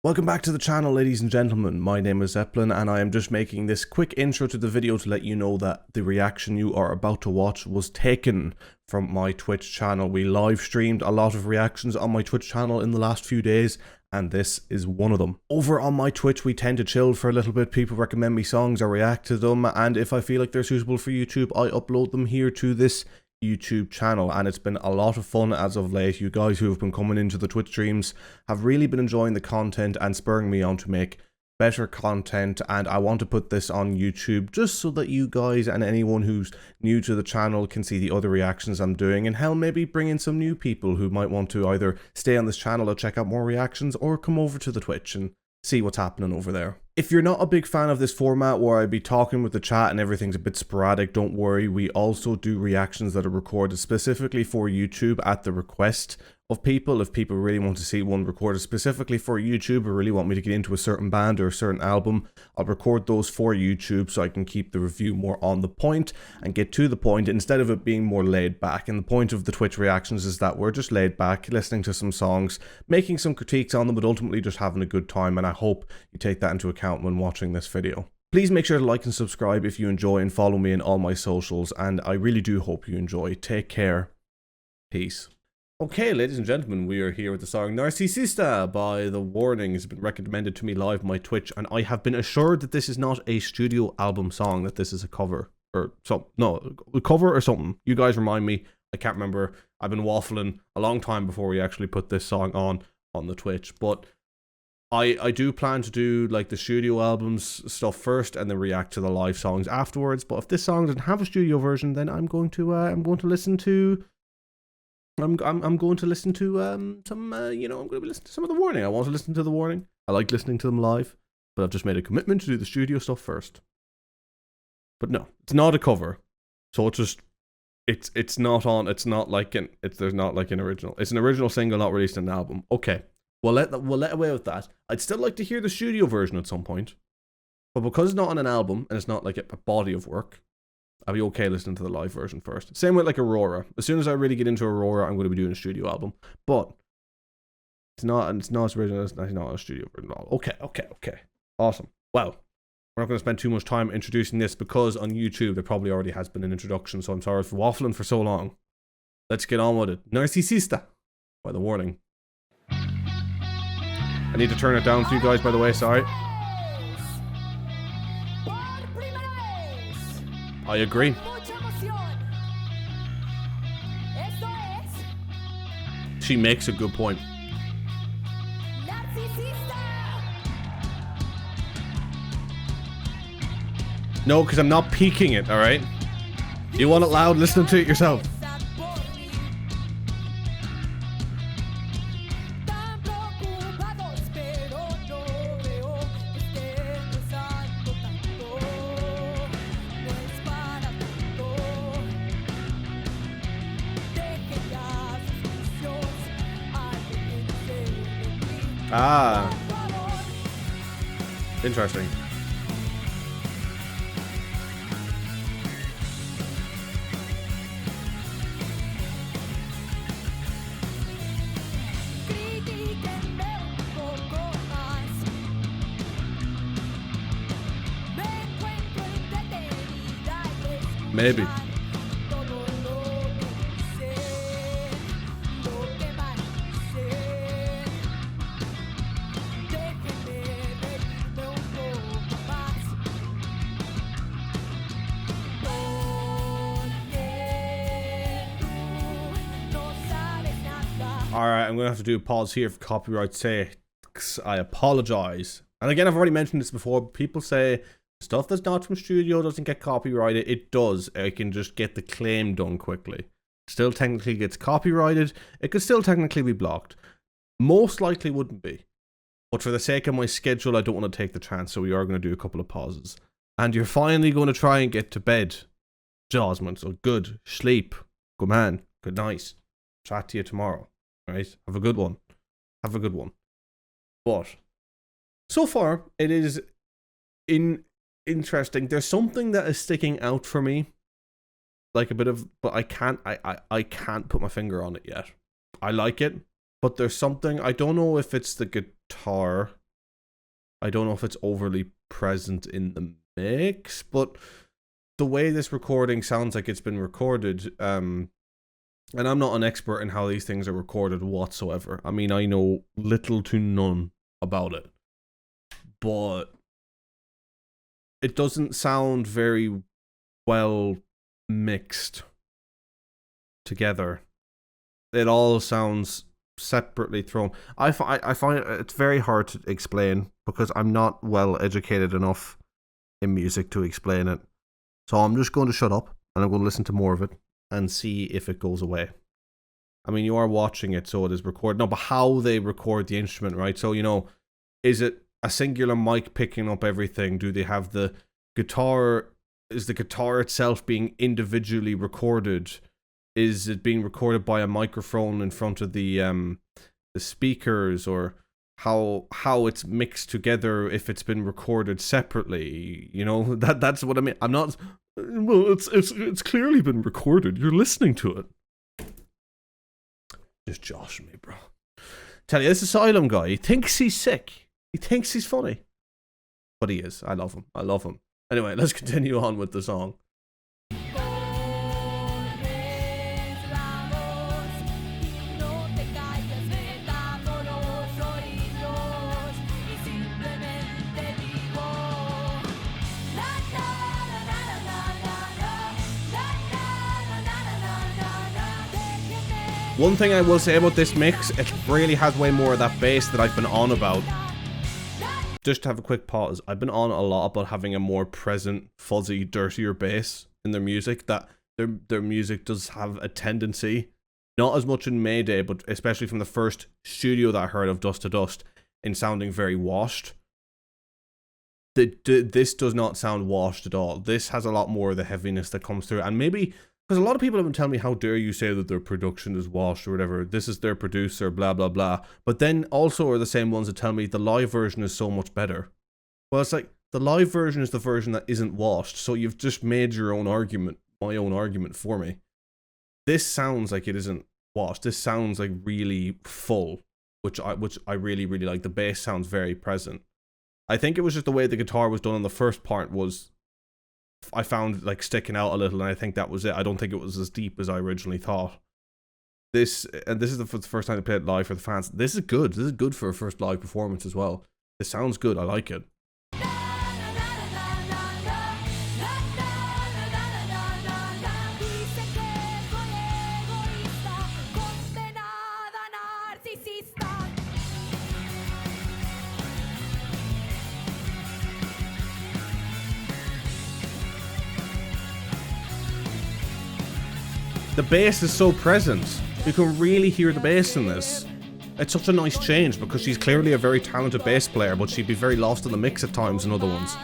Welcome back to the channel, ladies and gentlemen. My name is Zeppelin and I am just making this quick intro to the video to let you know that the reaction you are about to watch was taken from my Twitch channel. We live streamed a lot of reactions on my Twitch channel in the last few days, and this is one of them. Over on my Twitch, we tend to chill for a little bit. People recommend me songs, I react to them, and if I feel like they're suitable for YouTube, I upload them here to this YouTube channel, and it's been a lot of fun as of late. You guys who have been coming into the Twitch streams have really been enjoying the content and spurring me on to make better content, and I want to put this on YouTube just so that you guys and anyone who's new to the channel can see the other reactions I'm doing, and hell, maybe bring in some new people who might want to either stay on this channel to check out more reactions or come over to the Twitch and see what's happening over there. If you're not a big fan of this format where I'd be talking with the chat and everything's a bit sporadic, don't worry. We also do reactions that are recorded specifically for YouTube at the request of people. If people really want to see one recorded specifically for YouTube or really want me to get into a certain band or a certain album, I'll record those for YouTube so I can keep the review more on the point and get to the point instead of it being more laid back. And the point of the Twitch reactions is that we're just laid back, listening to some songs, making some critiques on them, but ultimately just having a good time, and I hope you take that into account when watching this video. Please make sure to like and subscribe if you enjoy, and follow me in all my socials, and I really do hope you enjoy. Take care. Peace. Okay, ladies and gentlemen, we are here with the song Narcisista by The Warning. It's been recommended to me live on my Twitch, and I have been assured that this is not a studio album song, that this is a cover or something. No, a cover or something. You guys remind me. I can't remember. I've been waffling a long time before we actually put this song on the Twitch, but I do plan to do like the studio albums stuff first and then react to the live songs afterwards. But if this song doesn't have a studio version, then I'm going to listen to some I'm going to be listening to some of The Warning. I want to listen to The Warning. I like listening to them live, but I've just made a commitment to do the studio stuff first. But no, it's not a cover. So it's not like an original. It's an original single not released in an album. Okay. We'll let away with that. I'd still like to hear the studio version at some point, but because it's not on an album and it's not like a body of work, I'll be okay listening to the live version first. Same with like Aurora. As soon as I really get into Aurora, I'm going to be doing a studio album, but it's not original. It's not a studio version. Okay. Awesome. Well, we're not going to spend too much time introducing this because on YouTube there probably already has been an introduction. So I'm sorry for waffling for so long. Let's get on with it. Narcisista by The Warning. I need to turn it down for you guys, by the way, sorry. I agree. She makes a good point. No, because I'm not peeking it, alright? You want it loud, listen to it yourself. Ah, interesting. Maybe. Alright, I'm going to have to do a pause here for copyright sakes. I apologize. And again, I've already mentioned this before. People say stuff that's not from studio doesn't get copyrighted. It does. I can just get the claim done quickly. Still technically gets copyrighted. It could still technically be blocked. Most likely wouldn't be. But for the sake of my schedule, I don't want to take the chance, so we are going to do a couple of pauses. And you're finally going to try and get to bed, Jasmine. So good sleep. Good man. Good night. Chat to you tomorrow. Right? Have a good one. Have a good one. But so far, it is interesting. There's something that is sticking out for me, like a bit of, but I can't put my finger on it yet. I like it, but there's something, I don't know if it's the guitar I don't know if it's overly present in the mix, but the way this recording sounds like it's been recorded, and I'm not an expert in how these things are recorded whatsoever. I mean, I know little to none about it, but it doesn't sound very well mixed together. It all sounds separately thrown. I find it's very hard to explain because I'm not well educated enough in music to explain it. So I'm just going to shut up and I'm going to listen to more of it and see if it goes away. I mean, you are watching it, so it is recorded. No, but how they record the instrument, right? So, you know, is it a singular mic picking up everything? Do they have the guitar? Is the guitar itself being individually recorded? Is it being recorded by a microphone in front of the speakers, or how it's mixed together if it's been recorded separately? You know, that's what I mean. I'm not. Well, it's clearly been recorded. You're listening to it. Just joshing me, bro. Tell you, this Asylum guy, he thinks he's sick. He thinks he's funny, but he is. I love him. I love him. Anyway, let's continue on with the song. One thing I will say about this mix, it really has way more of that bass that I've been on about. Just to have a quick pause, I've been on a lot about having a more present, fuzzy, dirtier bass in their music. That their music does have a tendency, not as much in Mayday, but especially from the first studio that I heard of, Dust to Dust, in sounding very washed. This does not sound washed at all. This has a lot more of the heaviness that comes through, and maybe because a lot of people have been telling me, how dare you say that their production is washed or whatever, this is their producer, blah blah blah, but then also are the same ones that tell me the live version is so much better. Well, it's like, the live version is the version that isn't washed, so you've just made your own argument, my own argument for me. This sounds like it isn't washed. This sounds like really full, which I really, really like. The bass sounds very present. I think it was just the way the guitar was done on the first part was, I found, like, sticking out a little, and I think that was it. I don't think it was as deep as I originally thought. This is the first time I played it live for the fans. This is good. This is good for a first live performance as well. It sounds good. I like it. The bass is so present. You can really hear the bass in this. It's such a nice change because she's clearly a very talented bass player, but she'd be very lost in the mix at times in other ones.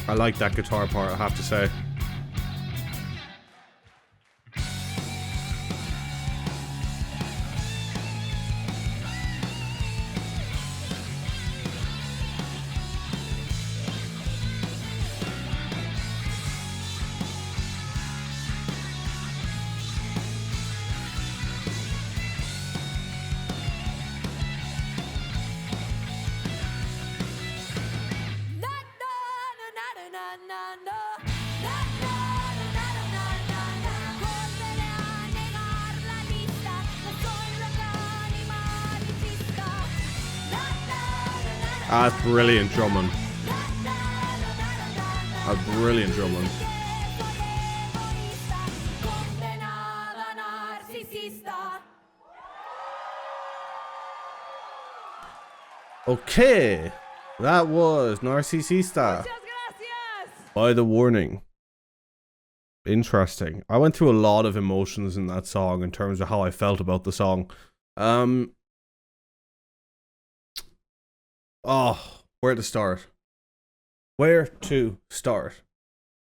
I like that guitar part, I have to say. That's brilliant drumming. That's brilliant drumming. Okay, that was Narcisista by The Warning. Interesting. I went through a lot of emotions in that song in terms of how I felt about the song. Oh, where to start? Where to start?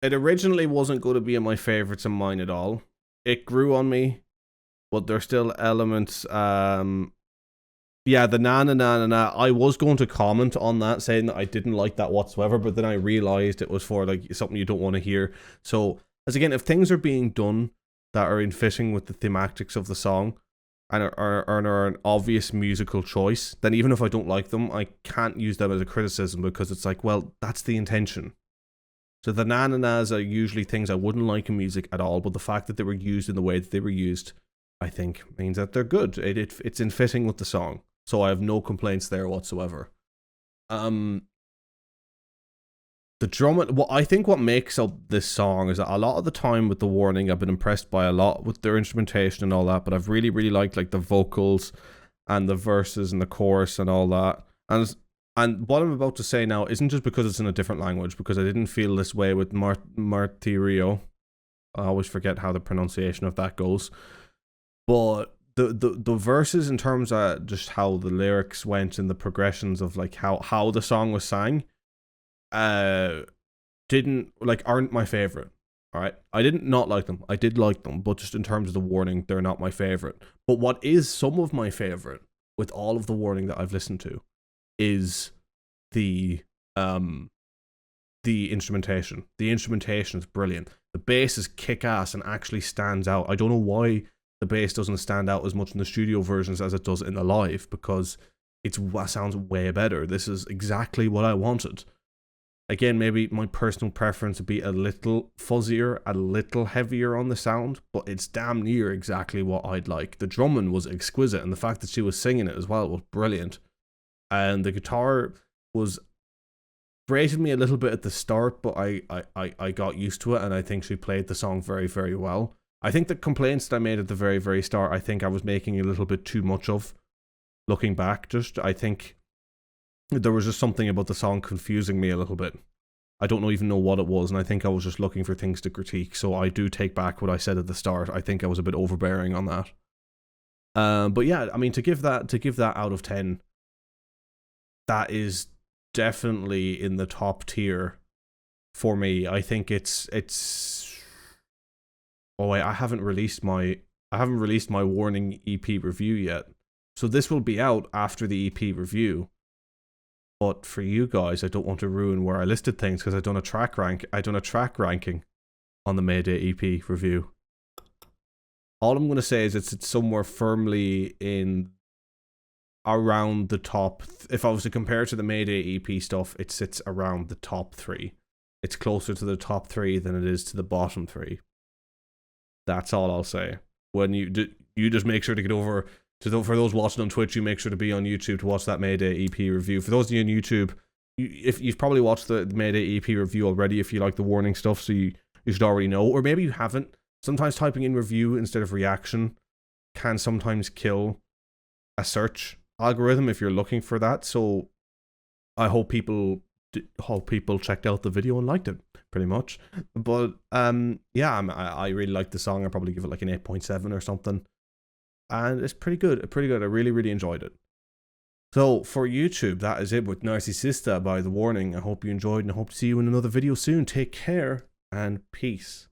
It originally wasn't going to be in my favorites of mine at all. It grew on me, but there's still elements. Yeah, the na na na na na. I was going to comment on that, saying that I didn't like that whatsoever, but then I realized it was for like something you don't want to hear. So, as again, if things are being done that are in fitting with the thematics of the song and are an obvious musical choice, then even if I don't like them, I can't use them as a criticism because it's like, well, that's the intention. So the na na nas are usually things I wouldn't like in music at all, but the fact that they were used in the way that they were used, I think, means that they're good. It's in fitting with the song. So I have no complaints there whatsoever. The drum, I think what makes up this song is that a lot of the time with The Warning, I've been impressed by a lot with their instrumentation and all that, but I've really, really liked like the vocals and the verses and the chorus and all that. And what I'm about to say now isn't just because it's in a different language, because I didn't feel this way with Martirio. I always forget how the pronunciation of that goes. But the verses in terms of just how the lyrics went and the progressions of like how the song was sang aren't my favorite. All right, I didn't not like them. I did like them, but just in terms of The Warning, they're not my favorite. But what is some of my favorite with all of The Warning that I've listened to is the instrumentation. The instrumentation is brilliant. The bass is kick-ass and actually stands out. I don't know why the bass doesn't stand out as much in the studio versions as it does in the live, because it sounds way better. This is exactly what I wanted. Again, maybe my personal preference would be a little fuzzier, a little heavier on the sound, but it's damn near exactly what I'd like. The drumming was exquisite, and the fact that she was singing it as well was brilliant. And the guitar was grated me a little bit at the start, but I got used to it, and I think she played the song very, very well. I think the complaints that I made at the very, very start, I think I was making a little bit too much of. Looking back, I think there was just something about the song confusing me a little bit. I don't even know what it was, and I think I was just looking for things to critique, so I do take back what I said at the start. I think I was a bit overbearing on that. But yeah, I mean, to give that out of 10, that is definitely in the top tier for me. I think it's oh wait, I haven't released my Warning EP review yet. So this will be out after the EP review. But for you guys, I don't want to ruin where I listed things because I done a track ranking on the Mayday EP review. All I'm going to say is it's somewhere firmly in around the top. If I was to compare it to the Mayday EP stuff, it sits around the top 3. It's closer to the top 3 than it is to the bottom 3. That's all I'll say. When you just make sure to get over to for those watching on Twitch, you make sure to be on YouTube to watch that Mayday EP review. For those of you on YouTube, if you've probably watched the Mayday EP review already, if you like the Warning stuff, so you should already know, or maybe you haven't. Sometimes typing in review instead of reaction can sometimes kill a search algorithm if you're looking for that. So I hope people checked out the video and liked it, pretty much. But yeah, I really like the song. I'll probably give it like an 8.7 or something. And it's pretty good. I really, really enjoyed it. So for YouTube, that is it with Narcisista by The Warning. I hope you enjoyed, and I hope to see you in another video soon. Take care and peace.